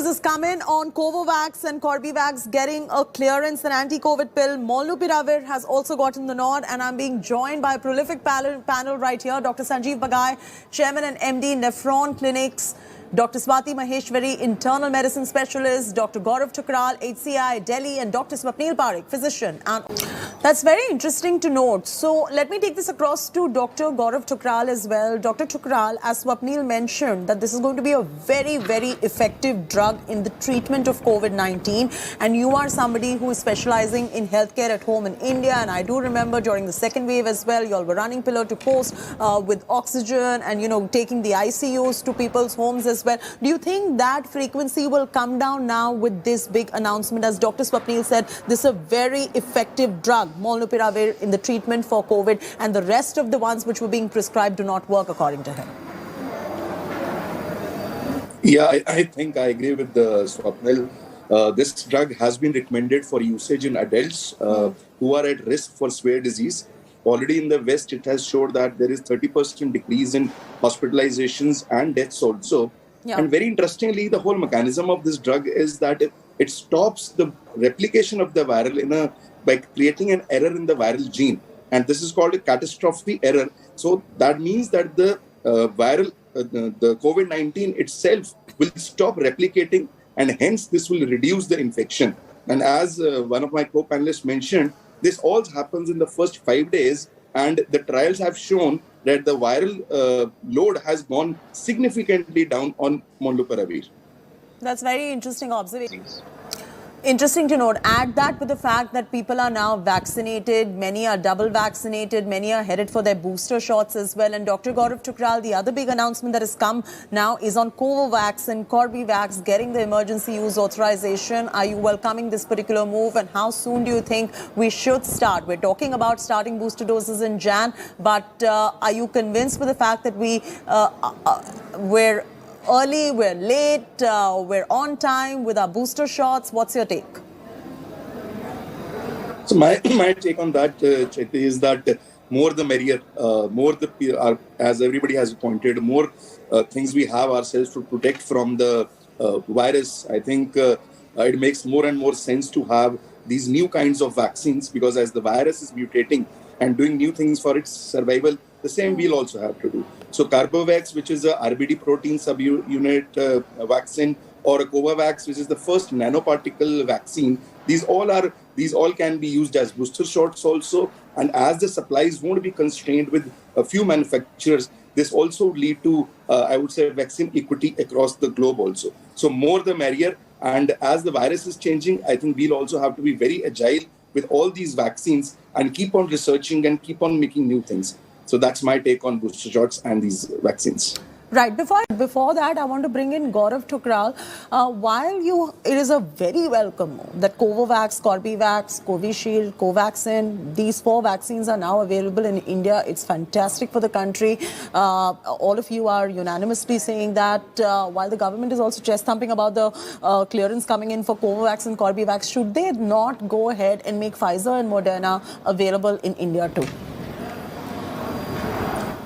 news has come in on Covovax and Corbevax getting a clearance, an anti-COVID pill. Molnupiravir has also gotten the nod, and I'm being joined by a prolific panel right here. Dr. Sanjeev Bagai, Chairman and MD, Nephron Clinics. Dr. Swati Maheshwari, Internal Medicine Specialist, Dr. Gaurav Thukral, HCI, Delhi, and Dr. Swapnil Parekh, Physician. And that's very interesting to note. So let me take this across to Dr. Gaurav Thukral as well. Dr. Thukral, as Swapnil mentioned, that this is going to be a very, very effective drug in the treatment of COVID-19. And you are somebody who is specializing in healthcare at home in India. And I do remember during the second wave as well, you all were running pillar to post with oxygen and, taking the ICUs to people's homes as well. Do you think that frequency will come down now with this big announcement? As Dr. Swapnil said, this is a very effective drug, Molnupiravir, in the treatment for COVID, and the rest of the ones which were being prescribed do not work according to him. Yeah, I think I agree with Swapnil. This drug has been recommended for usage in adults who are at risk for severe disease. Already in the West, it has showed that there is 30% decrease in hospitalizations and deaths also. Yeah. And very interestingly, the whole mechanism of this drug is that it stops the replication of the viral by creating an error in the viral gene. And this is called a catastrophe error. So that means that the the COVID-19 itself will stop replicating, and hence this will reduce the infection. And as one of my co-panelists mentioned, this all happens in the first 5 days, and the trials have shown that the viral load has gone significantly down on Molnupiravir. That's very interesting observation. Interesting to note. Add that with the fact that people are now vaccinated, many are double vaccinated, many are headed for their booster shots as well. And Dr. Gaurav Thukral, the other big announcement that has come now is on Covovax and Corbevax getting the emergency use authorization. Are you welcoming this particular move, and how soon do you think we should start? We're talking about starting booster doses in Jan, but are you convinced with the fact that we're early, we're late, we're on time with our booster shots? What's your take? So my take on that, Chaiti, is that more the merrier. As everybody has pointed, more things we have ourselves to protect from the virus. I think it makes more and more sense to have these new kinds of vaccines, because as the virus is mutating and doing new things for its survival, the same we'll also have to do. So Corbevax, which is a RBD protein subunit vaccine, or a Covovax, which is the first nanoparticle vaccine, these all can be used as booster shots also. And as the supplies won't be constrained with a few manufacturers, this also lead to, I would say, vaccine equity across the globe also. So more the merrier. And as the virus is changing, I think we'll also have to be very agile with all these vaccines and keep on researching and keep on making new things. So that's my take on booster shots and these vaccines. Right. Before that, I want to bring in Gaurav Thukral. It is a very welcome move that Covovax, Corbevax, Covishield, Covaxin, these 4 vaccines are now available in India. It's fantastic for the country. All of you are unanimously saying that while the government is also chest thumping about the clearance coming in for Covovax and Corbevax, should they not go ahead and make Pfizer and Moderna available in India too?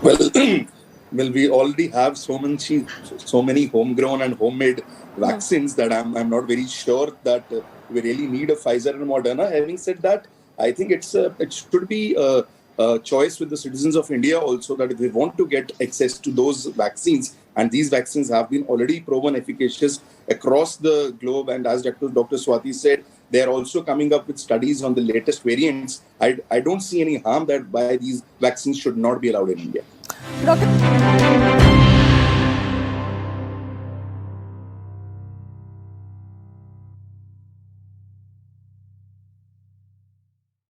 Well, we already have so many homegrown and homemade vaccines that I'm not very sure that we really need a Pfizer and Moderna. Having said that, I think it should be a choice with the citizens of India also, that if they want to get access to those vaccines, and these vaccines have been already proven efficacious across the globe, and as Dr. Swati said, they are also coming up with studies on the latest variants. I don't see any harm that why these vaccines should not be allowed in India. Dr.